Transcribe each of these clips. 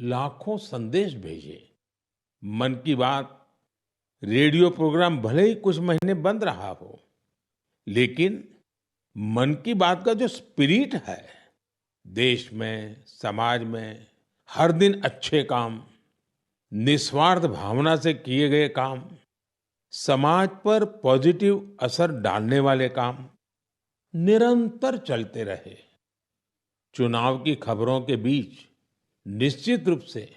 लाखों संदेश भेजे। मन की बात रेडियो प्रोग्राम भले ही कुछ महीने बंद रहा हो, लेकिन मन की बात का जो स्पिरिट है, देश में, समाज में हर दिन अच्छे काम, निस्वार्थ भावना से किए गए काम, समाज पर पॉजिटिव असर डालने वाले काम निरंतर चलते रहे। चुनाव की खबरों के बीच निश्चित रूप से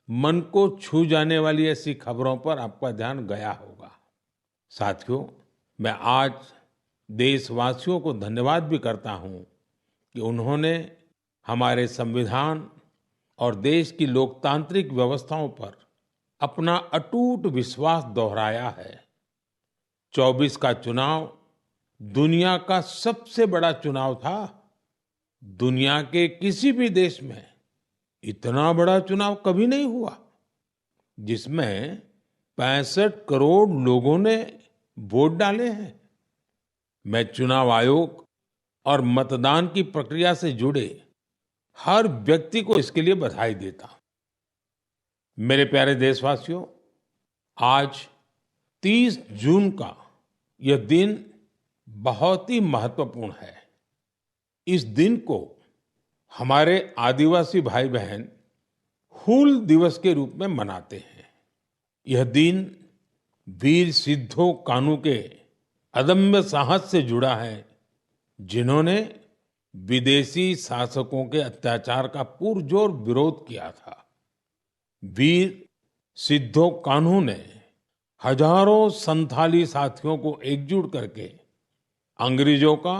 मन को छू जाने वाली ऐसी खबरों पर आपका ध्यान गया होगा। साथियों, मैं आज देशवासियों को धन्यवाद भी करता हूं कि उन्होंने हमारे संविधान और देश की लोकतांत्रिक व्यवस्थाओं पर अपना अटूट विश्वास दोहराया है। 24 का चुनाव दुनिया का सबसे बड़ा चुनाव था। दुनिया के किसी भी देश में इतना बड़ा चुनाव कभी नहीं हुआ, जिसमें 65 करोड़ लोगों ने वोट डाले हैं। मैं चुनाव आयोग और मतदान की प्रक्रिया से जुड़े हर व्यक्ति को इसके लिए बधाई देता हूं। मेरे प्यारे देशवासियों, आज 30 जून का यह दिन बहुत ही महत्वपूर्ण है। इस दिन को हमारे आदिवासी भाई बहन हूल दिवस के रूप में मनाते हैं। यह दिन वीर सिद्धो कान्हू के अदम्य साहस से जुड़ा है, जिन्होंने विदेशी शासकों के अत्याचार का पुरजोर विरोध किया था। वीर सिद्धो कान्हू ने हजारों संथाली साथियों को एकजुट करके अंग्रेजों का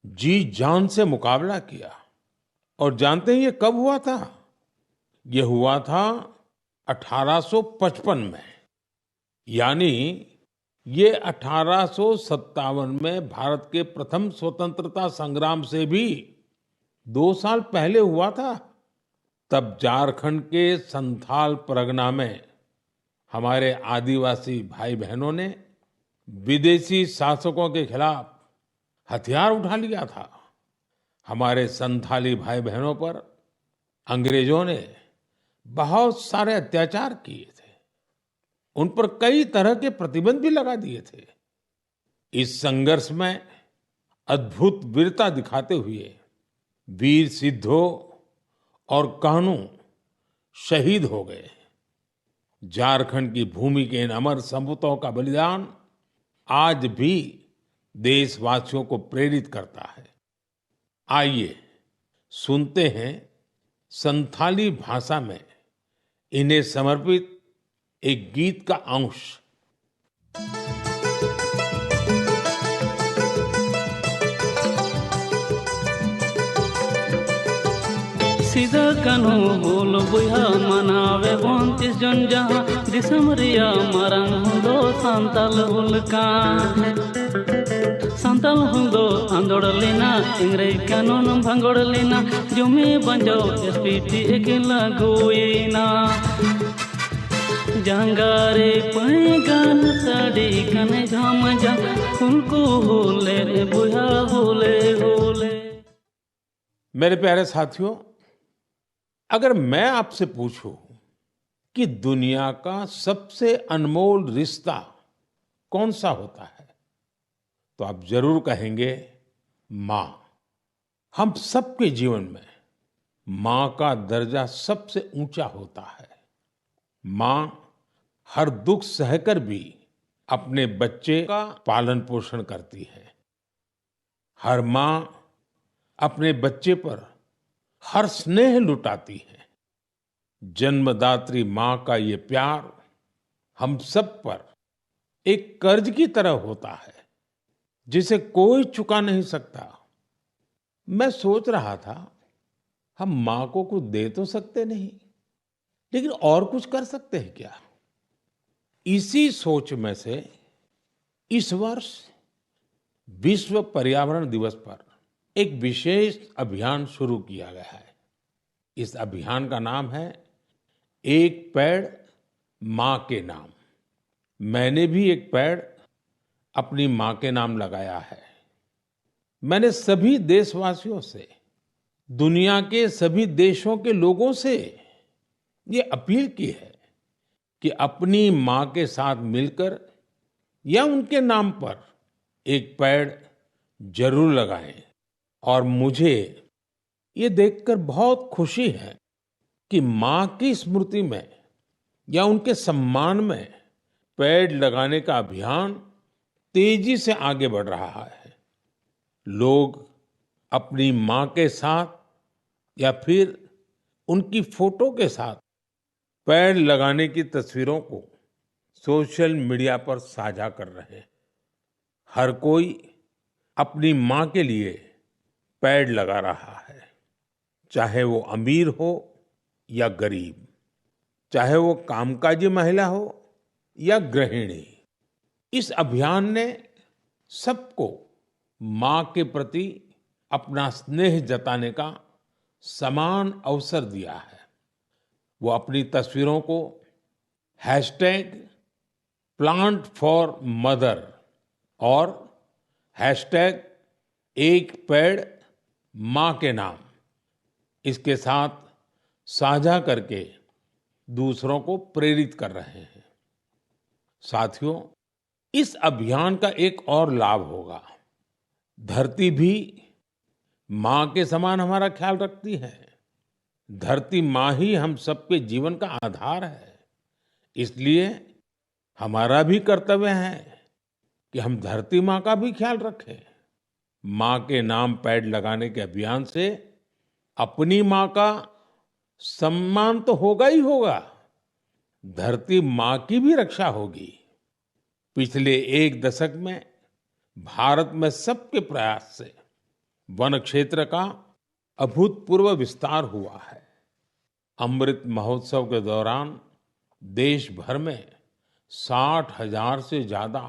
जी जान से मुकाबला किया। और जानते हैं ये कब हुआ था? ये हुआ था 1855 में। यानी ये 1857 में भारत के प्रथम स्वतंत्रता संग्राम से भी 2 साल पहले हुआ था। तब झारखंड के संथाल परगना में हमारे आदिवासी भाई बहनों ने विदेशी शासकों के खिलाफ हथियार उठा लिया था। हमारे संथाली भाई बहनों पर अंग्रेजों ने बहुत सारे अत्याचार किए थे। उन पर कई तरह के प्रतिबंध भी लगा दिए थे। इस संघर्ष में अद्भुत वीरता दिखाते हुए वीर सिद्धो और कान्हू शहीद हो गए। झारखंड की भूमि के इन अमर सपूतों का बलिदान आज भी देशवासियों को प्रेरित करता है। आइए सुनते हैं संथाली भाषा में इन्हें समर्पित एक गीत का अंश। सीधा कानू बोल बुया मनावे 29 जन जहाँ दिसम रिया मरंग दो संताल हुलका संताल हुंदो आंदोड़ लेना इंग्रेज कानून भंगोड़ लेना जुमे बंजो एसपीटी एकेला गोइना जंगारे पैगान साड़ी कने झाम जा उनको होले रे बुया होले होले। मेरे प्यारे साथियों, अगर मैं आपसे पूछूं कि दुनिया का सबसे अनमोल रिश्ता कौन सा होता है, तो आप जरूर कहेंगे मां। हम सबके जीवन में मां का दर्जा सबसे ऊंचा होता है। मां हर दुख सहकर भी अपने बच्चे का पालन पोषण करती है। हर मां अपने बच्चे पर हर स्नेह लुटाती है। जन्मदात्री मां का ये प्यार हम सब पर एक कर्ज की तरह होता है, जिसे कोई चुका नहीं सकता। मैं सोच रहा था, हम मां को कुछ दे तो सकते नहीं, लेकिन और कुछ कर सकते हैं क्या? इसी सोच में से इस वर्ष विश्व पर्यावरण दिवस पर एक विशेष अभियान शुरू किया गया है। इस अभियान का नाम है एक पेड़ मां के नाम। मैंने भी एक पेड़ अपनी मां के नाम लगाया है। मैंने सभी देशवासियों से, दुनिया के सभी देशों के लोगों से ये अपील की है कि अपनी माँ के साथ मिलकर या उनके नाम पर एक पेड़ जरूर लगाएं। और मुझे ये देखकर बहुत खुशी है कि माँ की स्मृति में या उनके सम्मान में पेड़ लगाने का अभियान तेजी से आगे बढ़ रहा है। लोग अपनी माँ के साथ या फिर उनकी फोटो के साथ पेड़ लगाने की तस्वीरों को सोशल मीडिया पर साझा कर रहे हैं। हर कोई अपनी माँ के लिए पेड़ लगा रहा है, चाहे वो अमीर हो या गरीब, चाहे वो कामकाजी महिला हो या गृहिणी। इस अभियान ने सबको माँ के प्रति अपना स्नेह जताने का समान अवसर दिया है। वो अपनी तस्वीरों को हैशटैग प्लांट फॉर मदर और हैशटैग एक पेड़ माँ के नाम इसके साथ साझा करके दूसरों को प्रेरित कर रहे हैं। साथियों, इस अभियान का एक और लाभ होगा। धरती भी माँ के समान हमारा ख्याल रखती है। धरती माँ ही हम सबके जीवन का आधार है। इसलिए हमारा भी कर्तव्य है कि हम धरती माँ का भी ख्याल रखें। माँ के नाम पेड़ लगाने के अभियान से अपनी माँ का सम्मान तो होगा ही होगा, धरती माँ की भी रक्षा होगी। पिछले एक दशक में भारत में सबके प्रयास से वन क्षेत्र का अभूतपूर्व विस्तार हुआ है। अमृत महोत्सव के दौरान देश भर में 60,000 से ज्यादा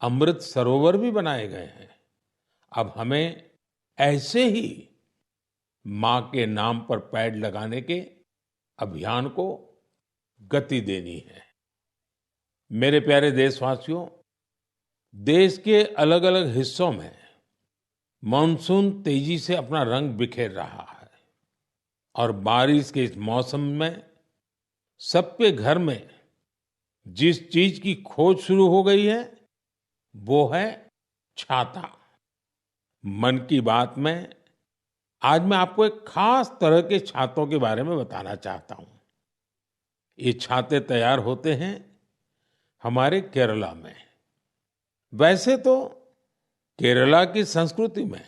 अमृत सरोवर भी बनाए गए हैं। अब हमें ऐसे ही माँ के नाम पर पेड़ लगाने के अभियान को गति देनी है। मेरे प्यारे देशवासियों, देश के अलग अलग हिस्सों में मानसून तेजी से अपना रंग बिखेर रहा है और बारिश के इस मौसम में सबके घर में जिस चीज की खोज शुरू हो गई है वो है छाता। मन की बात में आज मैं आपको एक खास तरह के छातों के बारे में बताना चाहता हूं। ये छाते तैयार होते हैं हमारे केरला में। वैसे तो केरला की संस्कृति में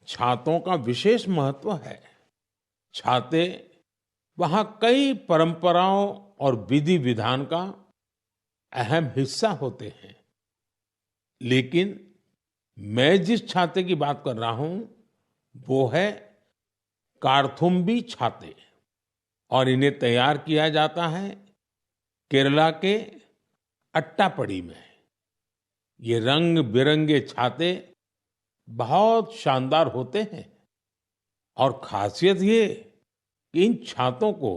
छातों का विशेष महत्व है। छाते वहाँ कई परंपराओं और विधि विधान का अहम हिस्सा होते हैं। लेकिन मैं जिस छाते की बात कर रहा हूं वो है कार्थुम्बी छाते और इन्हें तैयार किया जाता है केरला के अट्टापडी में। ये रंग बिरंगे छाते बहुत शानदार होते हैं और खासियत ये कि इन छातों को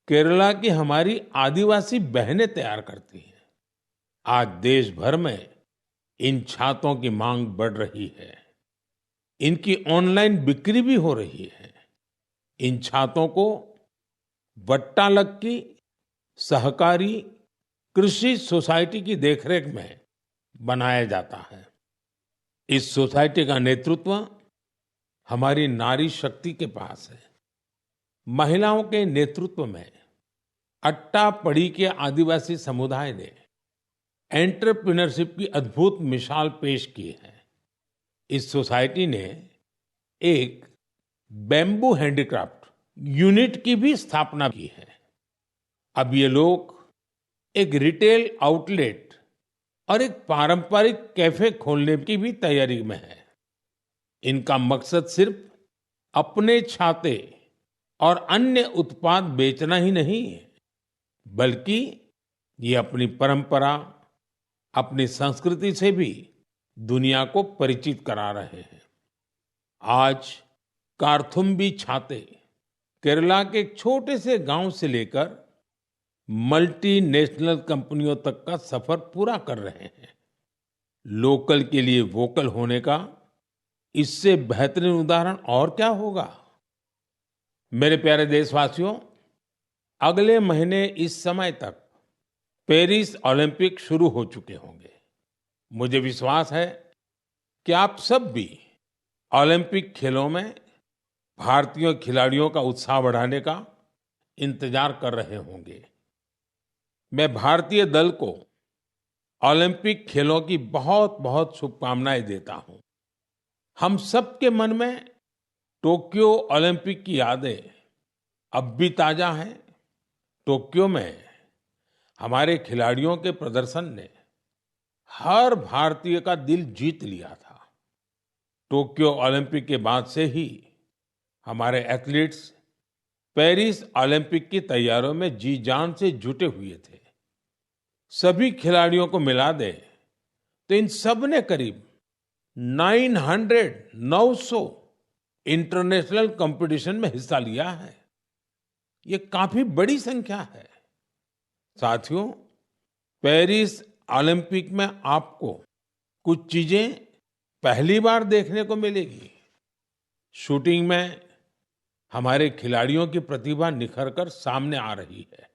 केरला की हमारी आदिवासी बहनें तैयार करती हैं। आज देश भर में इन छातों की मांग बढ़ रही है। इनकी ऑनलाइन बिक्री भी हो रही है। इन छातों को वट्टालक्की सहकारी कृषि सोसाइटी की देखरेख में बनाया जाता है। इस सोसाइटी का नेतृत्व हमारी नारी शक्ति के पास है। महिलाओं के नेतृत्व में अट्टापडी के आदिवासी समुदाय ने एंटरप्रेन्योरशिप की अद्भुत मिसाल पेश की है। इस सोसाइटी ने एक बैम्बू हैंडीक्राफ्ट यूनिट की भी स्थापना की है। अब ये लोग एक रिटेल आउटलेट और एक पारंपरिक कैफे खोलने की भी तैयारी में है। इनका मकसद सिर्फ अपने छाते और अन्य उत्पाद बेचना ही नहीं है, बल्कि ये अपनी परंपरा, अपनी संस्कृति से भी दुनिया को परिचित करा रहे हैं। आज कार्थुम्बी छाते केरला के एक छोटे से गांव से लेकर मल्टीनेशनल कंपनियों तक का सफर पूरा कर रहे हैं। लोकल के लिए वोकल होने का इससे बेहतरीन उदाहरण और क्या होगा। मेरे प्यारे देशवासियों, अगले महीने इस समय तक पेरिस ओलंपिक शुरू हो चुके होंगे। मुझे विश्वास है कि आप सब भी ओलंपिक खेलों में भारतीय खिलाड़ियों का उत्साह बढ़ाने का इंतजार कर रहे होंगे। मैं भारतीय दल को ओलंपिक खेलों की बहुत बहुत शुभकामनाएं देता हूं। हम सबके मन में टोक्यो ओलंपिक की यादें अब भी ताजा हैं। टोक्यो में हमारे खिलाड़ियों के प्रदर्शन ने हर भारतीय का दिल जीत लिया था। टोक्यो ओलंपिक के बाद से ही हमारे एथलीट्स पेरिस ओलंपिक की तैयारियों में जी जान से जुटे हुए थे। सभी खिलाड़ियों को मिला दे तो इन सब ने करीब 900 इंटरनेशनल कंपटीशन में हिस्सा लिया है। ये काफी बड़ी संख्या है। साथियों, पेरिस ओलंपिक में आपको कुछ चीजें पहली बार देखने को मिलेगी। शूटिंग में हमारे खिलाड़ियों की प्रतिभा निखर कर सामने आ रही है।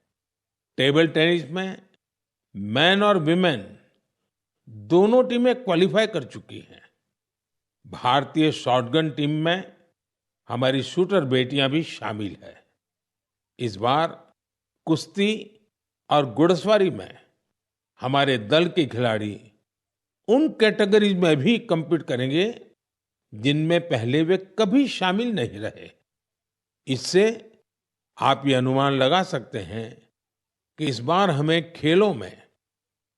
टेबल टेनिस में मेन और विमेन दोनों टीमें क्वालिफाई कर चुकी हैं। भारतीय शॉटगन टीम में हमारी शूटर बेटियां भी शामिल है। इस बार कुश्ती और घुड़सवारी में हमारे दल के खिलाड़ी उन कैटेगरीज में भी compete करेंगे जिनमें पहले वे कभी शामिल नहीं रहे। इससे आप ये अनुमान लगा सकते हैं कि इस बार हमें खेलों में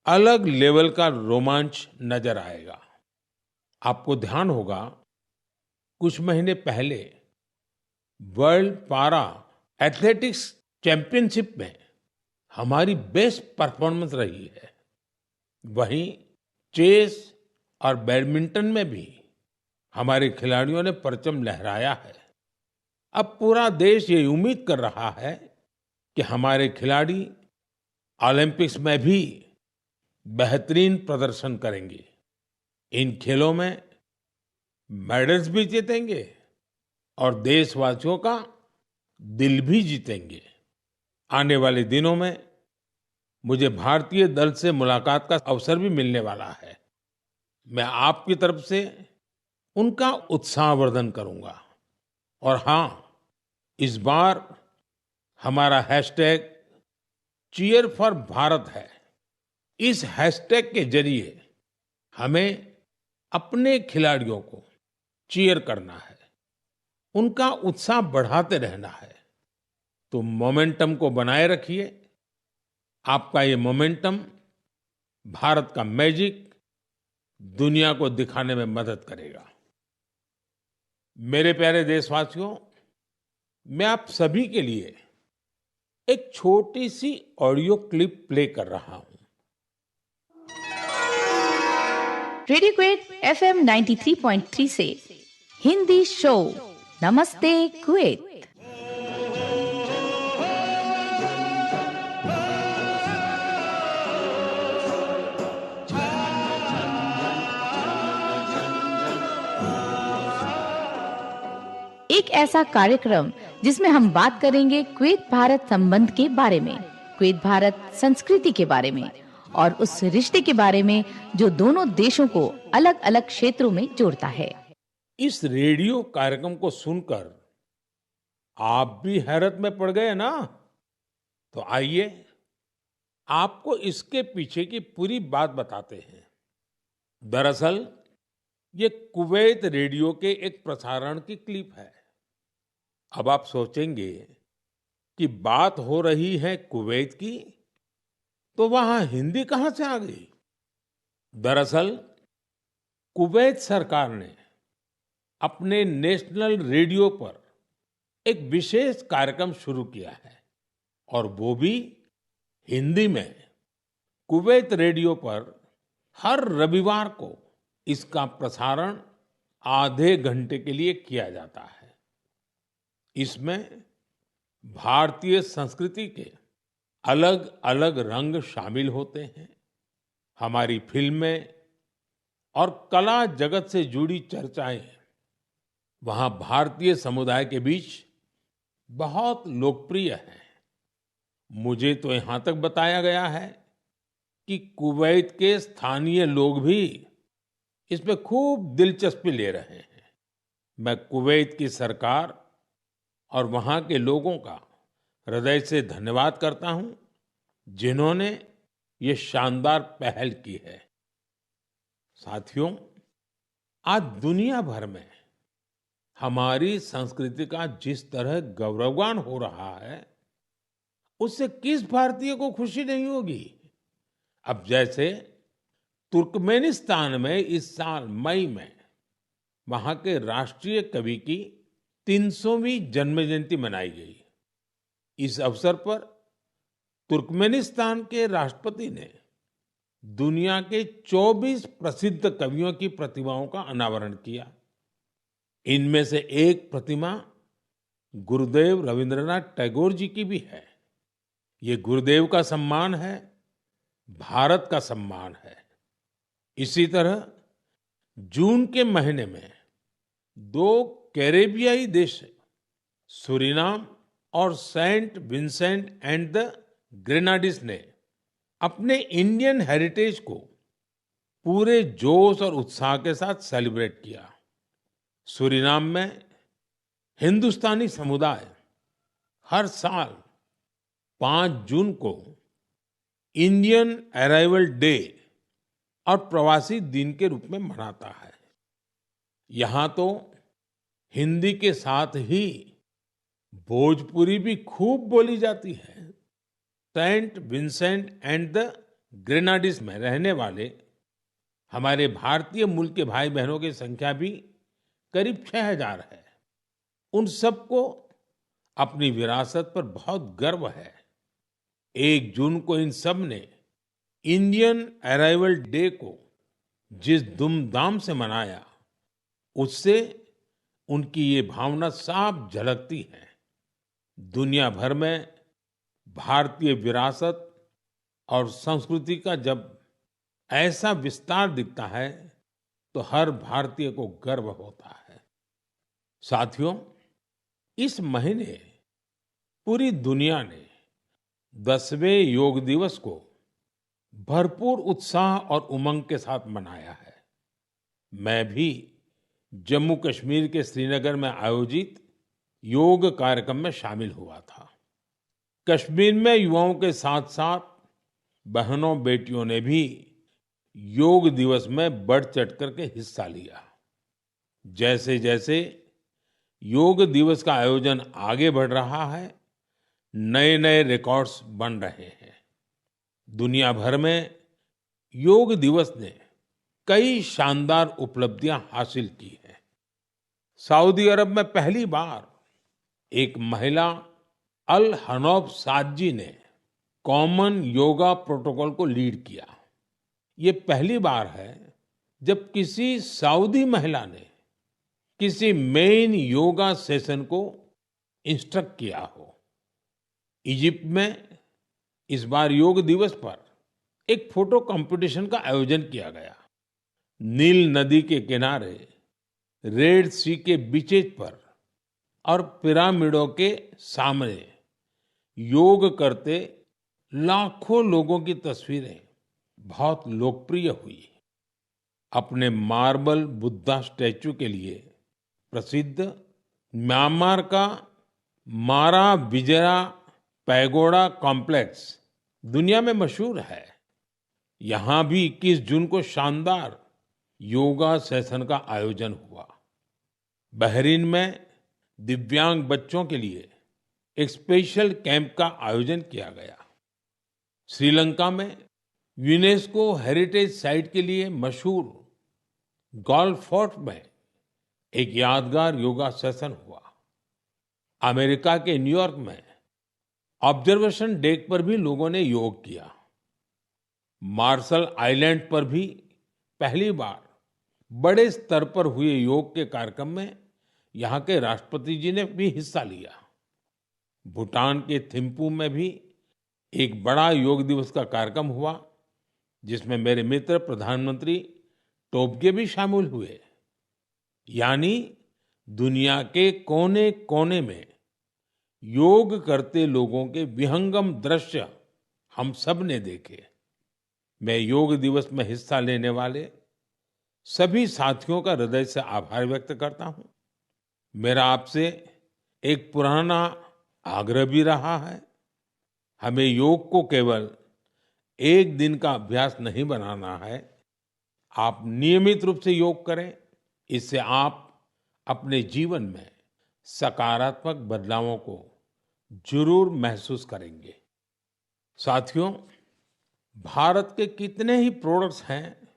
अलग लेवल का रोमांच नजर आएगा। आपको ध्यान होगा, कुछ महीने पहले वर्ल्ड पारा एथलेटिक्स चैंपियनशिप में हमारी बेस्ट परफॉर्मेंस रही है। वहीं चेस और बैडमिंटन में भी हमारे खिलाड़ियों ने परचम लहराया है। अब पूरा देश ये उम्मीद कर रहा है कि हमारे खिलाड़ी ओलंपिक्स में भी बेहतरीन प्रदर्शन करेंगे। इन खेलों में मेडल्स भी जीतेंगे और देशवासियों का दिल भी जीतेंगे। आने वाले दिनों में मुझे भारतीय दल से मुलाकात का अवसर भी मिलने वाला है। मैं आपकी तरफ से उनका उत्साहवर्धन करूंगा। और हाँ, इस बार हमारा हैशटैग चीयर फॉर भारत है। इस हैशटैग के जरिए हमें अपने खिलाड़ियों को चीयर करना है, उनका उत्साह बढ़ाते रहना है। तो मोमेंटम को बनाए रखिए। आपका ये मोमेंटम भारत का मैजिक दुनिया को दिखाने में मदद करेगा। मेरे प्यारे देशवासियों, मैं आप सभी के लिए एक छोटी सी ऑडियो क्लिप प्ले कर रहा हूं। रेडियो क्वेट FM 93.3 से हिंदी शो नमस्ते कुवैत। एक ऐसा कार्यक्रम जिसमें हम बात करेंगे कुवैत भारत संबंध के बारे में, कुवैत भारत संस्कृति के बारे में और उस रिश्ते के बारे में जो दोनों देशों को अलग-अलग क्षेत्रों में जोड़ता है। इस रेडियो कार्यक्रम को सुनकर आप भी हैरत में पड़ गए ना? तो आइए आपको इसके पीछे की पूरी बात बताते हैं। दरअसल ये कुवैत रेडियो के एक प्रसारण की क्लिप है। अब आप सोचेंगे कि बात हो रही है कुवैत की, तो वहां हिंदी कहां से आ गई? दरअसल कुवैत सरकार ने अपने नेशनल रेडियो पर एक विशेष कार्यक्रम शुरू किया है और वो भी हिंदी में। कुवैत रेडियो पर हर रविवार को इसका प्रसारण आधे घंटे के लिए किया जाता है। इसमें भारतीय संस्कृति के अलग अलग रंग शामिल होते हैं। हमारी फिल्में और कला जगत से जुड़ी चर्चाएं वहां भारतीय समुदाय के बीच बहुत लोकप्रिय हैं। मुझे तो यहाँ तक बताया गया है कि कुवैत के स्थानीय लोग भी इसमें खूब दिलचस्पी ले रहे हैं। मैं कुवैत की सरकार और वहाँ के लोगों का हृदय से धन्यवाद करता हूँ, जिन्होंने ये शानदार पहल की है। साथियों, आज दुनिया भर में हमारी संस्कृति का जिस तरह गौरवगान हो रहा है, उससे किस भारतीय को खुशी नहीं होगी। अब जैसे तुर्कमेनिस्तान में इस साल मई में वहां के राष्ट्रीय कवि की 300वीं जन्म जयंती मनाई गई। इस अवसर पर तुर्कमेनिस्तान के राष्ट्रपति ने दुनिया के 24 प्रसिद्ध कवियों की प्रतिमाओं का अनावरण किया। इनमें से एक प्रतिमा गुरुदेव रविंद्रनाथ टैगोर जी की भी है। ये गुरुदेव का सम्मान है, भारत का सम्मान है। इसी तरह जून के महीने में दो कैरेबियाई देश सूरीनाम और सेंट विंसेंट एंड द ग्रेनाडीज ने अपने इंडियन हेरिटेज को पूरे जोश और उत्साह के साथ सेलिब्रेट किया। सूरीनाम में हिंदुस्तानी समुदाय हर साल 5 जून को इंडियन अराइवल डे और प्रवासी दिन के रूप में मनाता है। यहाँ तो हिंदी के साथ ही भोजपुरी भी खूब बोली जाती है। सेंट विंसेंट एंड द ग्रेनाडीज में रहने वाले हमारे भारतीय मूल के भाई बहनों की संख्या भी करीब 6000 है। उन सबको अपनी विरासत पर बहुत गर्व है। 1 जून को इन सब ने इंडियन अराइवल डे को जिस धूमधाम से मनाया, उससे उनकी ये भावना साफ झलकती है। दुनिया भर में भारतीय विरासत और संस्कृति का जब ऐसा विस्तार दिखता है, तो हर भारतीय को गर्व होता है। साथियों, इस महीने पूरी दुनिया ने 10वें योग दिवस को भरपूर उत्साह और उमंग के साथ मनाया है। मैं भी जम्मू कश्मीर के श्रीनगर में आयोजित योग कार्यक्रम में शामिल हुआ था। कश्मीर में युवाओं के साथ साथ बहनों बेटियों ने भी योग दिवस में बढ़ चढ़ करके हिस्सा लिया। जैसे जैसे योग दिवस का आयोजन आगे बढ़ रहा है, नए नए रिकॉर्ड्स बन रहे हैं। दुनिया भर में योग दिवस ने कई शानदार उपलब्धियां हासिल की हैं। सऊदी अरब में पहली बार एक महिला अल हनौफ साद जी ने कॉमन योगा प्रोटोकॉल को लीड किया। ये पहली बार है जब किसी सऊदी महिला ने किसी मेन योगा सेशन को इंस्ट्रक्ट किया हो। इजिप्ट में इस बार योग दिवस पर एक फोटो कंपटीशन का आयोजन किया गया। नील नदी के किनारे, रेड सी के बीचेज पर और पिरामिडों के सामने योग करते लाखों लोगों की तस्वीरें बहुत लोकप्रिय हुई। अपने मार्बल बुद्धा स्टैचू के लिए प्रसिद्ध म्यांमार का मारा विजरा पैगोडा कॉम्प्लेक्स दुनिया में मशहूर है। यहाँ भी 21 जून को शानदार योगा सेशन का आयोजन हुआ। बहरीन में दिव्यांग बच्चों के लिए एक स्पेशल कैंप का आयोजन किया गया। श्रीलंका में यूनेस्को हेरिटेज साइट के लिए मशहूर गोल्फ फोर्ट में एक यादगार योगा सेशन हुआ। अमेरिका के न्यूयॉर्क में ऑब्जर्वेशन डेक पर भी लोगों ने योग किया। मार्शल आइलैंड पर भी पहली बार बड़े स्तर पर हुए योग के कार्यक्रम में यहाँ के राष्ट्रपति जी ने भी हिस्सा लिया। भूटान के थिम्पू में भी एक बड़ा योग दिवस का कार्यक्रम हुआ, जिसमें मेरे मित्र प्रधानमंत्री टोबगे भी शामिल हुए। यानी दुनिया के कोने कोने में योग करते लोगों के विहंगम दृश्य हम सब ने देखे। मैं योग दिवस में हिस्सा लेने वाले सभी साथियों का हृदय से आभार व्यक्त करता हूं। मेरा आपसे एक पुराना आग्रह भी रहा है। हमें योग को केवल एक दिन का अभ्यास नहीं बनाना है। आप नियमित रूप से योग करें। इससे आप अपने जीवन में सकारात्मक बदलावों को जरूर महसूस करेंगे। साथियों, भारत के कितने ही प्रोडक्ट्स हैं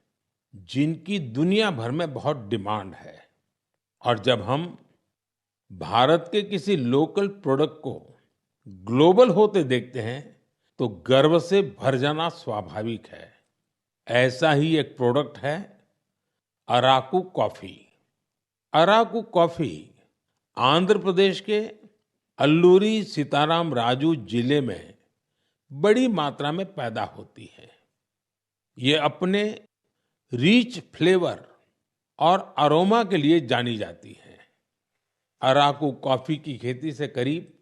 जिनकी दुनिया भर में बहुत डिमांड है, और जब हम भारत के किसी लोकल प्रोडक्ट को ग्लोबल होते देखते हैं तो गर्व से भर जाना स्वाभाविक है। ऐसा ही एक प्रोडक्ट है अराकू कॉफी। अराकू कॉफी आंध्र प्रदेश के अल्लूरी सीताराम राजू जिले में बड़ी मात्रा में पैदा होती है। ये अपने रिच फ्लेवर और अरोमा के लिए जानी जाती है। अराकू कॉफी की खेती से करीब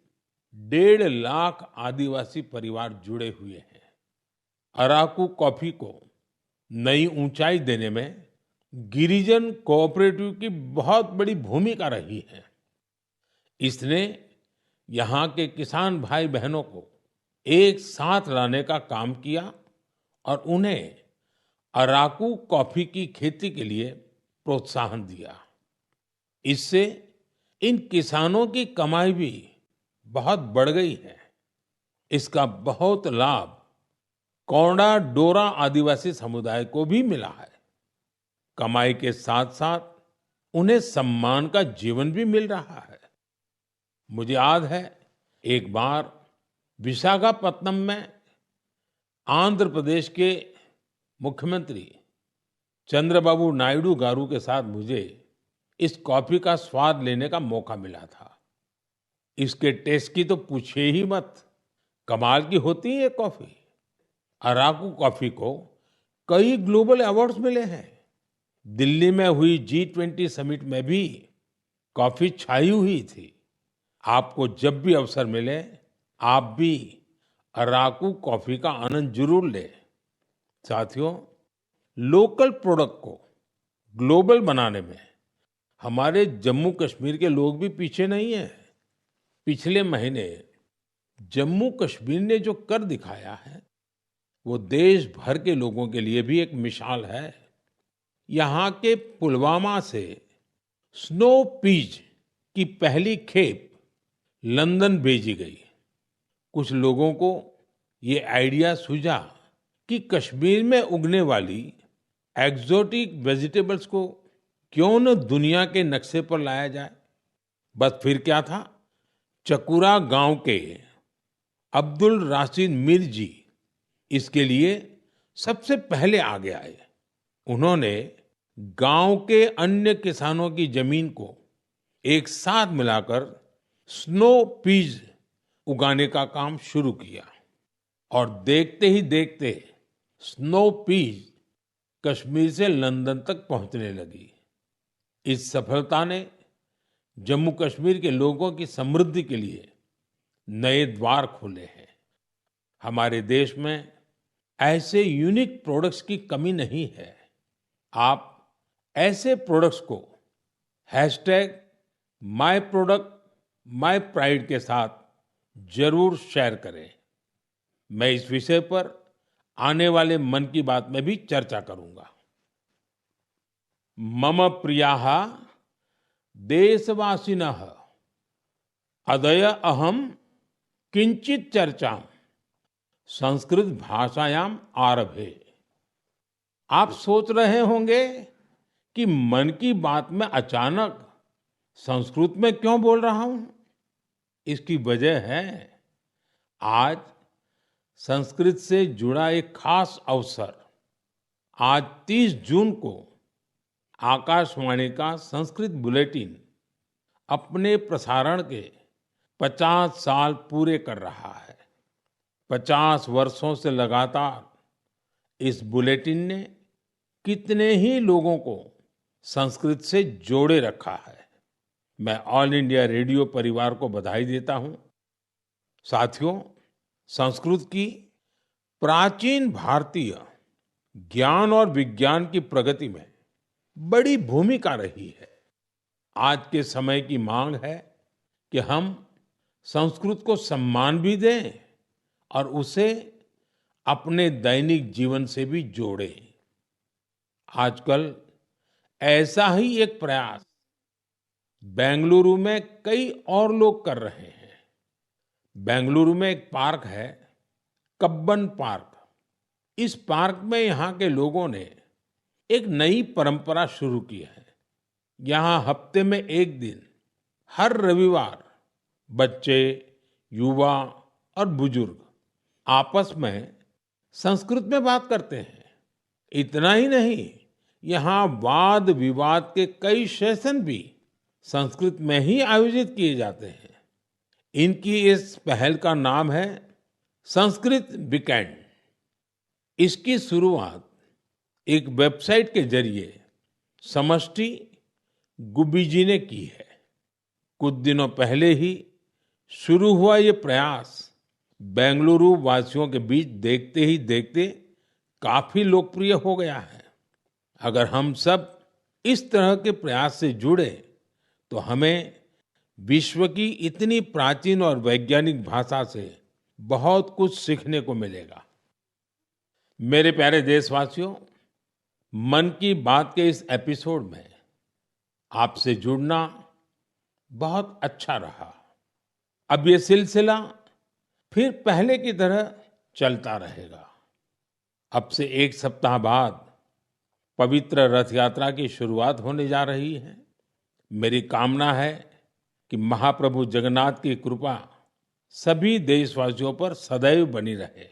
1.5 लाख आदिवासी परिवार जुड़े हुए हैं। अराकू कॉफी को नई ऊंचाई देने में गिरिजन कोऑपरेटिव की बहुत बड़ी भूमिका रही है। इसने यहाँ के किसान भाई बहनों को एक साथ लाने का काम किया और उन्हें अराकू कॉफी की खेती के लिए प्रोत्साहन दिया। इससे इन किसानों की कमाई भी बहुत बढ़ गई है। इसका बहुत लाभ कोंडा डोरा आदिवासी समुदाय को भी मिला है। कमाई के साथ साथ उन्हें सम्मान का जीवन भी मिल रहा है। मुझे याद है, एक बार विशाखापत्तनम में आंध्र प्रदेश के मुख्यमंत्री चंद्रबाबू नायडू गारू के साथ मुझे इस कॉफी का स्वाद लेने का मौका मिला था। इसके टेस्ट की तो पूछिए ही मत, कमाल की होती है ये कॉफी। अराकू कॉफी को कई ग्लोबल अवार्ड्स मिले हैं। दिल्ली में हुई G20 समिट में भी कॉफी छाई हुई थी। आपको जब भी अवसर मिले, आप भी अराकू कॉफी का आनंद जरूर लें। साथियों, लोकल प्रोडक्ट को ग्लोबल बनाने में हमारे जम्मू कश्मीर के लोग भी पीछे नहीं हैं। पिछले महीने जम्मू कश्मीर ने जो कर दिखाया है, वो देश भर के लोगों के लिए भी एक मिसाल है। यहाँ के पुलवामा से स्नो पीज की पहली खेप लंदन भेजी गई। कुछ लोगों को ये आइडिया सूझा कि कश्मीर में उगने वाली एक्सोटिक वेजिटेबल्स को क्यों न दुनिया के नक्शे पर लाया जाए। बस फिर क्या था, चकुरा गांव के अब्दुल राशिद मीर जी इसके लिए सबसे पहले आगे आए। उन्होंने गांव के अन्य किसानों की जमीन को एक साथ मिलाकर स्नो पीज उगाने का काम शुरू किया, और देखते ही देखते स्नो पीज कश्मीर से लंदन तक पहुंचने लगी। इस सफलता ने जम्मू कश्मीर के लोगों की समृद्धि के लिए नए द्वार खोले हैं। हमारे देश में ऐसे यूनिक प्रोडक्ट्स की कमी नहीं है। आप ऐसे प्रोडक्ट्स को #myproductmypride के साथ जरूर शेयर करें। मैं इस विषय पर आने वाले मन की बात में भी चर्चा करूंगा। मम प्रियाः देशवासिनः अद्य अहम किंचित चर्चा संस्कृत भाषायाम आरभे। आप सोच रहे होंगे कि मन की बात में अचानक संस्कृत में क्यों बोल रहा हूं। इसकी वजह है, आज संस्कृत से जुड़ा एक खास अवसर। आज 30 जून को आकाशवाणी का संस्कृत बुलेटिन अपने प्रसारण के 50 साल पूरे कर रहा है। 50 वर्षों से लगातार इस बुलेटिन ने कितने ही लोगों को संस्कृत से जोड़े रखा है। मैं ऑल इंडिया रेडियो परिवार को बधाई देता हूं। साथियों, संस्कृत की प्राचीन भारतीय ज्ञान और विज्ञान की प्रगति में बड़ी भूमिका रही है। आज के समय की मांग है कि हम संस्कृत को सम्मान भी दें और उसे अपने दैनिक जीवन से भी जोड़ें। आजकल ऐसा ही एक प्रयास बेंगलुरु में कई और लोग कर रहे हैं। बेंगलुरु में एक पार्क है, कब्बन पार्क। इस पार्क में यहाँ के लोगों ने एक नई परंपरा शुरू की है। यहाँ हफ्ते में एक दिन, हर रविवार, बच्चे, युवा और बुजुर्ग आपस में संस्कृत में बात करते हैं। इतना ही नहीं, यहाँ वाद विवाद के कई सेशन भी संस्कृत में ही आयोजित किए जाते हैं। इनकी इस पहल का नाम है संस्कृत वीकेंड। इसकी शुरुआत एक वेबसाइट के जरिए समष्टि गुब्बी जी ने की है। कुछ दिनों पहले ही शुरू हुआ ये प्रयास बेंगलुरु वासियों के बीच देखते ही देखते काफी लोकप्रिय हो गया है। अगर हम सब इस तरह के प्रयास से जुड़े तो हमें विश्व की इतनी प्राचीन और वैज्ञानिक भाषा से बहुत कुछ सीखने को मिलेगा। मेरे प्यारे देशवासियों, मन की बात के इस एपिसोड में आपसे जुड़ना बहुत अच्छा रहा। अब ये सिलसिला फिर पहले की तरह चलता रहेगा। अब से एक सप्ताह बाद पवित्र रथ यात्रा की शुरुआत होने जा रही है। मेरी कामना है कि महाप्रभु जगन्नाथ की कृपा सभी देशवासियों पर सदैव बनी रहे।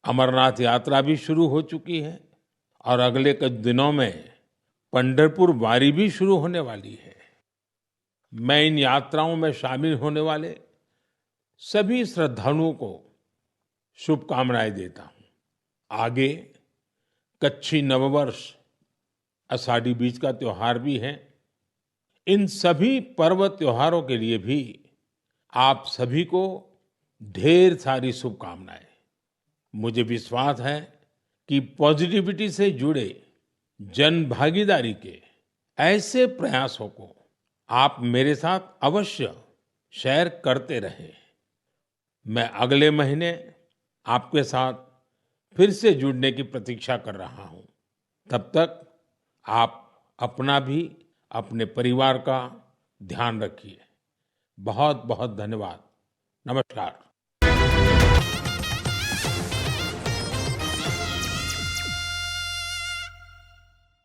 अमरनाथ यात्रा भी शुरू हो चुकी है और अगले कुछ दिनों में पंढरपुर वारी भी शुरू होने वाली है। मैं इन यात्राओं में शामिल होने वाले सभी श्रद्धालुओं को शुभकामनाएं देता हूं। आगे कच्छी नववर्ष, आषाढ़ी बीज का त्योहार भी है। इन सभी पर्व त्योहारों के लिए भी आप सभी को ढेर सारी शुभकामनाएं। मुझे विश्वास है कि पॉजिटिविटी से जुड़े जन भागीदारी के ऐसे प्रयासों को आप मेरे साथ अवश्य शेयर करते रहें। मैं अगले महीने आपके साथ फिर से जुड़ने की प्रतीक्षा कर रहा हूं। तब तक आप अपना भी, अपने परिवार का ध्यान रखिए। बहुत बहुत धन्यवाद। नमस्कार।